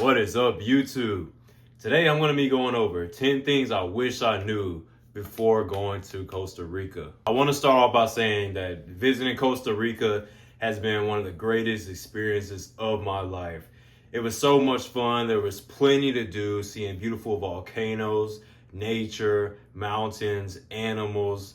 What is up, YouTube? Today I'm going to be going over 10 things I wish I knew before going to Costa Rica. I want to start off by saying that visiting Costa Rica has been one of the greatest experiences of my life. It was so much fun. There was plenty to do, seeing beautiful volcanoes, nature, mountains, animals,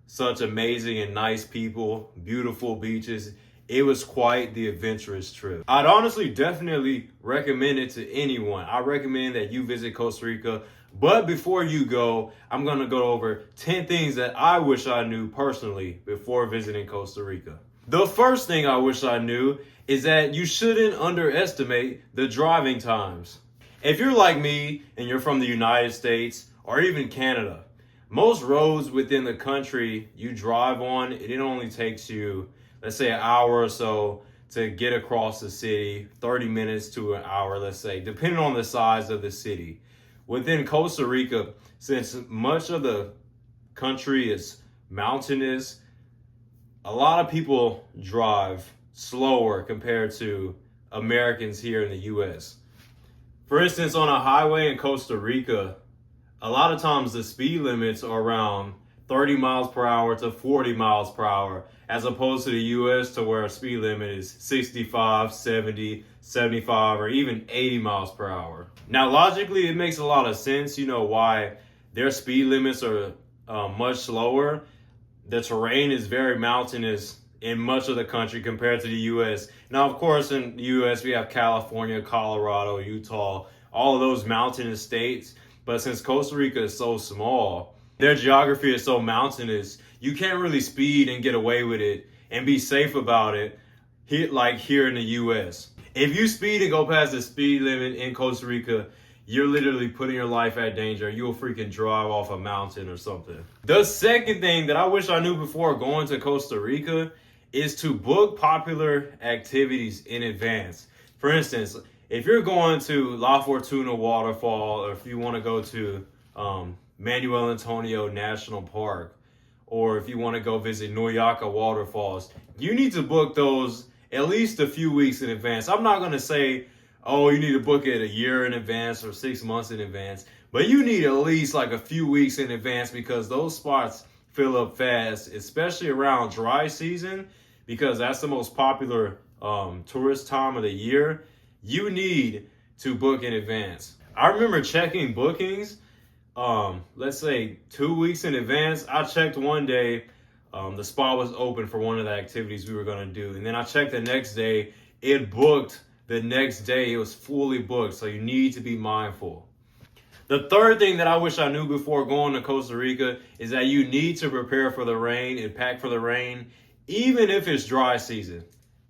such amazing and nice people, beautiful beaches. It was quite the adventurous trip. I'd honestly definitely recommend it to anyone. I recommend that you visit Costa Rica. But before you go, I'm going to go over 10 things that I wish I knew personally before visiting Costa Rica. The first thing I wish I knew is that you shouldn't underestimate the driving times. If you're like me and you're from the United States or even Canada, most roads within the country you drive on, it only takes you, let's say, an hour or so to get across the city, 30 minutes to an hour, let's say, depending on the size of the city. Within Costa Rica, since much of the country is mountainous, a lot of people drive slower compared to Americans here in the US. For instance, on a highway in Costa Rica, a lot of times the speed limits are around 30 miles per hour to 40 miles per hour, as opposed to the US to where a speed limit is 65, 70, 75, or even 80 miles per hour. Now, logically, it makes a lot of sense, why their speed limits are much slower. The terrain is very mountainous in much of the country compared to the US. Now, of course, in the US, we have California, Colorado, Utah, all of those mountainous states. But since Costa Rica is so small, their geography is so mountainous, you can't really speed and get away with it and be safe about it like here in the US. If you speed and go past the speed limit in Costa Rica, you're literally putting your life at danger. You'll freaking drive off a mountain or something. The second thing that I wish I knew before going to Costa Rica is to book popular activities in advance. For instance, if you're going to La Fortuna Waterfall, or if you want to go to Manuel Antonio National Park, or if you want to go visit Noyaca Waterfalls, you need to book those at least a few weeks in advance. I'm not going to say, oh, you need to book it a year in advance or 6 months in advance, but you need at least like a few weeks in advance because those spots fill up fast, especially around dry season, because that's the most popular tourist time of the year. You need to book in advance. I remember checking bookings, let's say 2 weeks in advance. I checked one day, the spot was open for one of the activities we were going to do. And then I checked the next day, it booked the next day. It was fully booked. So you need to be mindful. The third thing that I wish I knew before going to Costa Rica is that you need to prepare for the rain and pack for the rain, even if it's dry season.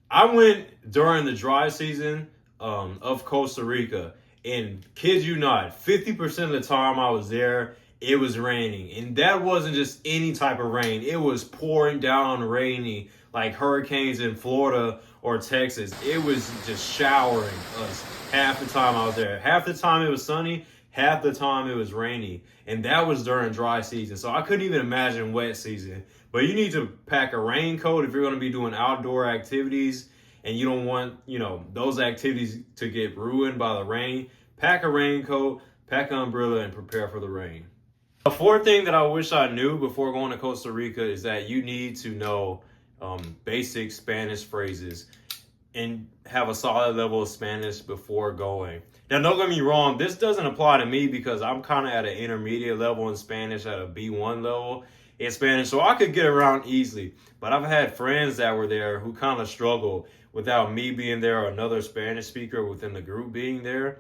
I went during the dry season of Costa Rica, and kid you not, 50% of the time I was there, it was raining. And that wasn't just any type of rain. It was pouring down rainy, like hurricanes in Florida or Texas. It was just showering us half the time I was there. Half the time it was sunny, half the time it was rainy. And that was during dry season. So I couldn't even imagine wet season. But you need to pack a raincoat if you're going to be doing outdoor activities and you don't want, those activities to get ruined by the rain. Pack a raincoat, pack an umbrella, and prepare for the rain. The fourth thing that I wish I knew before going to Costa Rica is that you need to know basic Spanish phrases and have a solid level of Spanish before going. Now, don't get me wrong, this doesn't apply to me because I'm kind of at an intermediate level in Spanish, at a B1 level in Spanish, so I could get around easily. But I've had friends that were there who kind of struggled without me being there or another Spanish speaker within the group being there.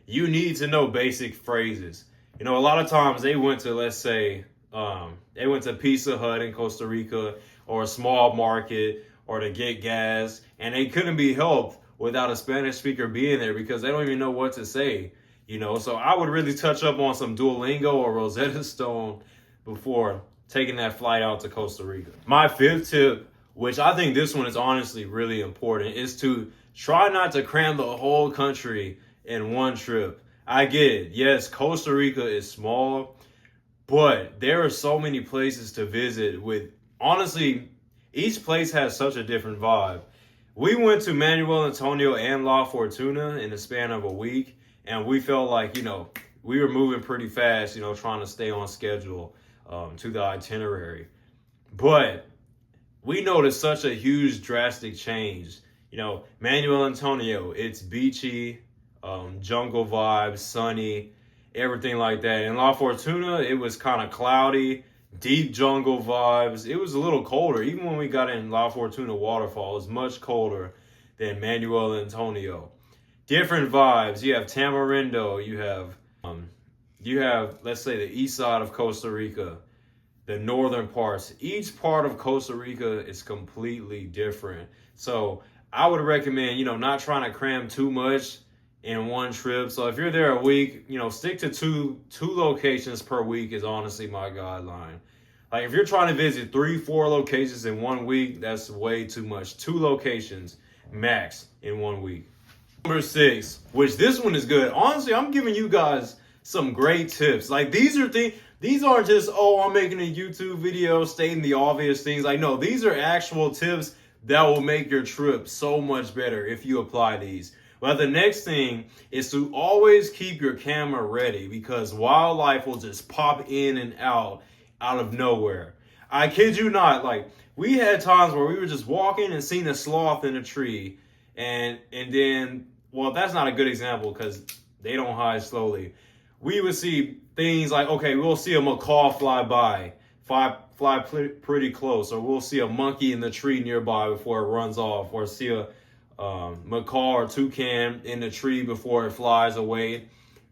You need to know basic phrases. A lot of times they went to, let's say, they went to Pizza Hut in Costa Rica or a small market or to get gas, and they couldn't be helped without a Spanish speaker being there because they don't even know what to say, So I would really touch up on some Duolingo or Rosetta Stone before taking that flight out to Costa Rica. My fifth tip, which I think this one is honestly really important, is to try not to cram the whole country in one trip. I get it. Yes, Costa Rica is small, but there are so many places to visit with, honestly, each place has such a different vibe. We went to Manuel Antonio and La Fortuna in the span of a week, and we felt like, we were moving pretty fast, trying to stay on schedule to the itinerary. But we noticed such a huge drastic change. Manuel Antonio, it's beachy, jungle vibes, sunny, everything like that. In La Fortuna, it was kind of cloudy, deep jungle vibes. It was a little colder. Even when we got in La Fortuna waterfall, it was much colder than Manuel Antonio. Different vibes. You have Tamarindo. You have, let's say, the east side of Costa Rica, the northern parts. Each part of Costa Rica is completely different. So I would recommend, not trying to cram too much in one trip. So if you're there a week, stick to two locations per week is honestly my guideline. Like if you're trying to visit 3-4 locations in 1 week, that's way too much. 2 locations max in 1 week. Number 6, which this one is good. Honestly, I'm giving you guys some great tips. Like these aren't just, I'm making a YouTube video stating the obvious things. Like no, these are actual tips that will make your trip so much better if you apply these. But the next thing is to always keep your camera ready because wildlife will just pop in and out of nowhere. I kid you not, like we had times where we were just walking and seeing a sloth in a tree and then, well, that's not a good example because they don't hide slowly. We would see things like, okay, we'll see a macaw fly by, fly pretty close, or we'll see a monkey in the tree nearby before it runs off, or see a macaw or toucan in the tree before it flies away.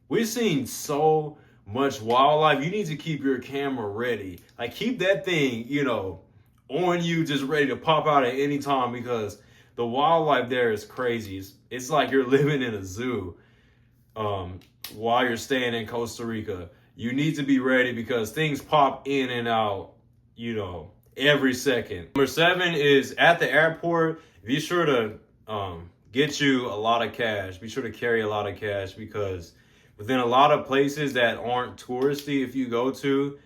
We've seen so much wildlife. You need to keep your camera ready. Like keep that thing, on you, just ready to pop out at any time because the wildlife there is crazy. It's like you're living in a zoo while you're staying in Costa Rica. You need to be ready because things pop in and out, every second. Number 7 is at the airport, be sure to get you a lot of cash. Be sure to carry a lot of cash because within a lot of places that aren't touristy, if you go to,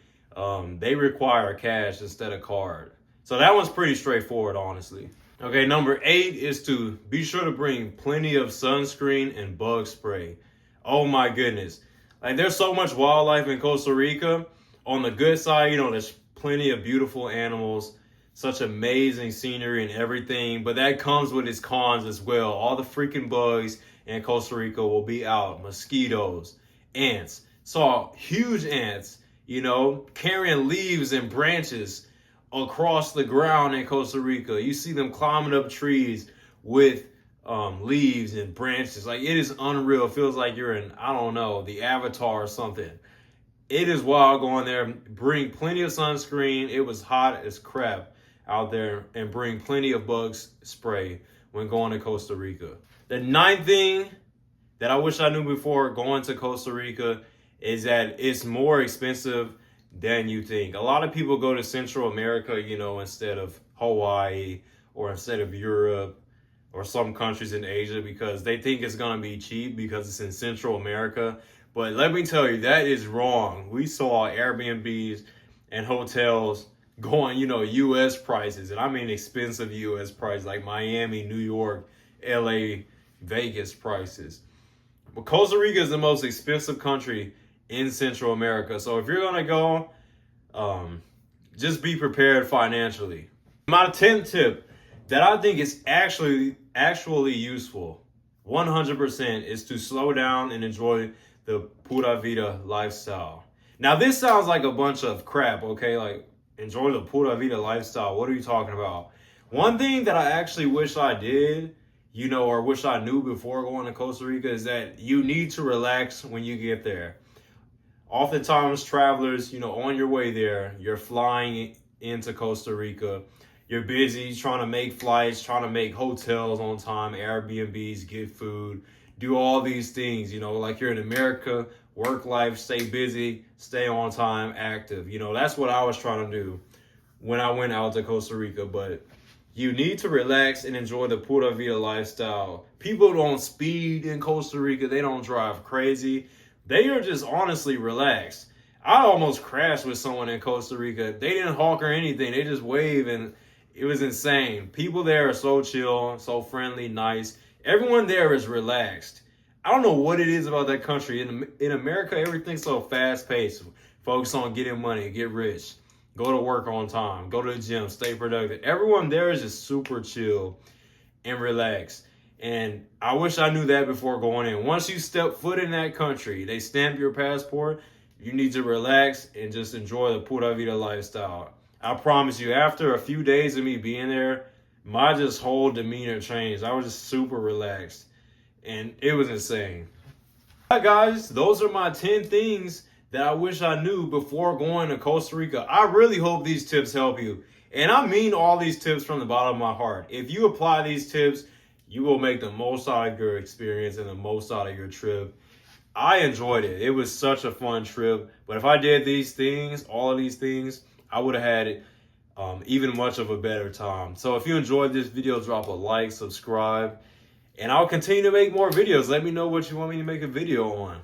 they require cash instead of card. So that one's pretty straightforward, honestly. Okay, number 8 is to be sure to bring plenty of sunscreen and bug spray. Oh my goodness. Like there's so much wildlife in Costa Rica. On the good side, there's plenty of beautiful animals, such amazing scenery and everything, but that comes with its cons as well. All the freaking bugs in Costa Rica will be out. Mosquitoes, ants. Saw huge ants, carrying leaves and branches across the ground in Costa Rica. You see them climbing up trees with leaves and branches. Like it is unreal. It feels like you're in, I don't know, the Avatar or something. It is wild going there. Bring plenty of sunscreen. It was hot as crap out there, and bring plenty of bug spray when going to Costa Rica. The 9th thing that I wish I knew before going to Costa Rica is that it's more expensive than you think. A lot of people go to Central America, instead of Hawaii or instead of Europe or some countries in Asia because they think it's going to be cheap because it's in Central America. But let me tell you, that is wrong. We saw Airbnbs and hotels going, U.S. prices. And I mean expensive U.S. prices like Miami, New York, L.A., Vegas prices. But Costa Rica is the most expensive country in Central America. So if you're going to go, just be prepared financially. My 10th tip that I think is actually useful, 100%, is to slow down and enjoy the Pura Vida lifestyle. Now, this sounds like a bunch of crap, okay? Like, enjoy the Pura Vida lifestyle. What are you talking about? One thing that I actually wish I did, or wish I knew before going to Costa Rica is that you need to relax when you get there. Oftentimes, travelers, on your way there, you're flying into Costa Rica. You're busy trying to make flights, trying to make hotels on time, Airbnbs, get food, do all these things, like you're in America, work life, stay busy, stay on time, active. That's what I was trying to do when I went out to Costa Rica. But you need to relax and enjoy the Pura Vida lifestyle. People don't speed in Costa Rica. They don't drive crazy. They are just honestly relaxed. I almost crashed with someone in Costa Rica. They didn't honk or anything. They just wave and It was insane. People there are so chill, so friendly, nice. Everyone there is relaxed. I don't know what it is about that country. In America, everything's so fast paced. Focus on getting money, get rich, go to work on time, go to the gym, stay productive. Everyone there is just super chill and relaxed. And I wish I knew that before going in. Once you step foot in that country, they stamp your passport, you need to relax and just enjoy the Pura Vida lifestyle. I promise you, after a few days of me being there, my just whole demeanor changed. I was just super relaxed. And it was insane. All right, guys, those are my 10 things that I wish I knew before going to Costa Rica. I really hope these tips help you. And I mean all these tips from the bottom of my heart. If you apply these tips, you will make the most out of your experience and the most out of your trip. I enjoyed it. It was such a fun trip. But if I did these things, all of these things, I would have had even much of a better time. So if you enjoyed this video, drop a like, subscribe. And I'll continue to make more videos. Let me know what you want me to make a video on.